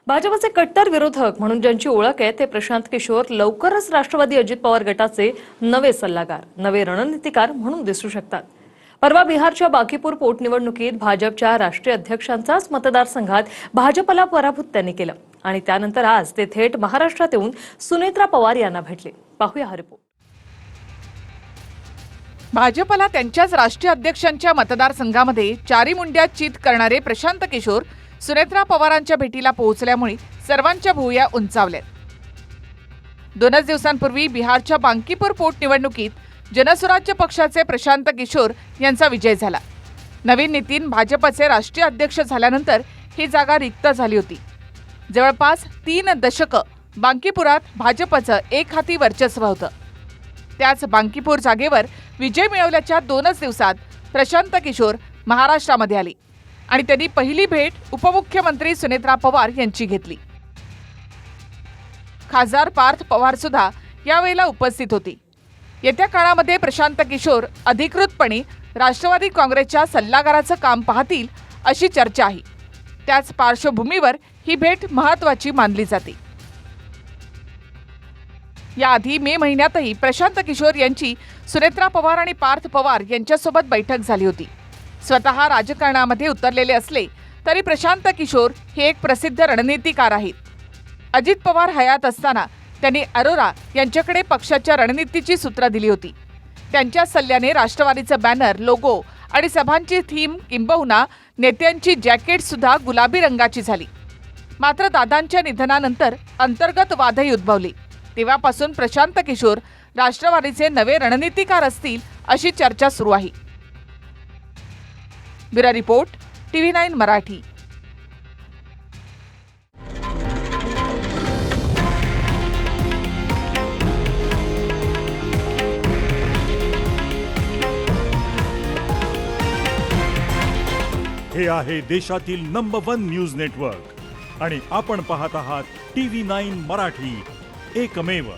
भाजपचे कट्टर विरोधक म्हणून ज्यांची ओळख आहे ते प्रशांत किशोर लवकरच राष्ट्रवादी अजित पवार गटाचे नवे सल्लागार, नवे रणनीतिकार म्हणून दिसू शकतात। परवा बिहारच्या बांकीपूर पोटनिवडणुकीत भाजपच्या राष्ट्रीय अध्यक्षांचाच मतदारसंघात भाजपला पराभूत त्यांनी केलं आणि त्यानंतर आज ते थेट महाराष्ट्रात येऊन सुनेत्रा पवार यांना भेटले। पाहूया हा रिपोर्ट। भाजपला त्यांच्याच राष्ट्रीय अध्यक्षांच्या मतदारसंघामध्ये चारी मुंड्या चित करणारे प्रशांत किशोर सुनेत्रा पवारांच्या भेटीला पोहोचल्यामुळे सर्वांच्या भुवया उंचावल्यात। 2 दिवसांपूर्वी बिहारच्या बांकीपूर पोटनिवडणुकीत जनसुराज्य पक्षाचे प्रशांत किशोर यांचा विजय झाला। नवीन नितीन भाजपचे राष्ट्रीय अध्यक्ष झाल्यानंतर ही जागा रिक्त झाली होती। जवळपास 3 दशकं बांकीपुरात भाजपचं एकहाती वर्चस्व होतं। त्याच बांकीपूर जागेवर विजय मिळवल्याच्या 2 दिवसात प्रशांत किशोर महाराष्ट्रामध्ये आले आणि त्यांनी पहिली भेट उपमुख्यमंत्री सुनेत्रा पवार यांची घेतली। खासदार पार्थ पवार सुद्धा यावेळेला उपस्थित होते। येत्या काळामध्ये प्रशांत किशोर अधिकृतपणे राष्ट्रवादी काँग्रेसच्या सल्लागाराचं काम पाहतील अशी चर्चा आहे। त्याच पार्श्वभूमीवर ही भेट महत्त्वाची मानली जाते। याआधी मे महिन्यातही प्रशांत किशोर यांची सुनेत्रा पवार आणि पार्थ पवार यांच्यासोबत बैठक झाली होती। स्वतः राजकारणामध्ये उतरलेले असले तरी प्रशांत किशोर हे एक प्रसिद्ध रणनीतिकार आहेत। अजित पवार हयात असताना त्यांनी अरोरा यांच्याकडे पक्षाच्या रणनीतीची सूत्र दिली होती। त्यांच्या सल्ल्याने राष्ट्रवादीचं बॅनर, लोगो आणि सभांची थीम किंबहुना नेत्यांची जॅकेट सुद्धा गुलाबी रंगाची झाली। मात्र दादांच्या निधनानंतर अंतर्गत वादही उद्भवले। तेव्हापासून प्रशांत किशोर राष्ट्रवादीचे नवे रणनीतिकार असतील अशी चर्चा सुरू आहे। Bureau report, TV9 Marathi. हे आहे देशातील नंबर 1 न्यूज नेटवर्क आणि आपण पाहत आहात TV9 मराठी, एकमेव।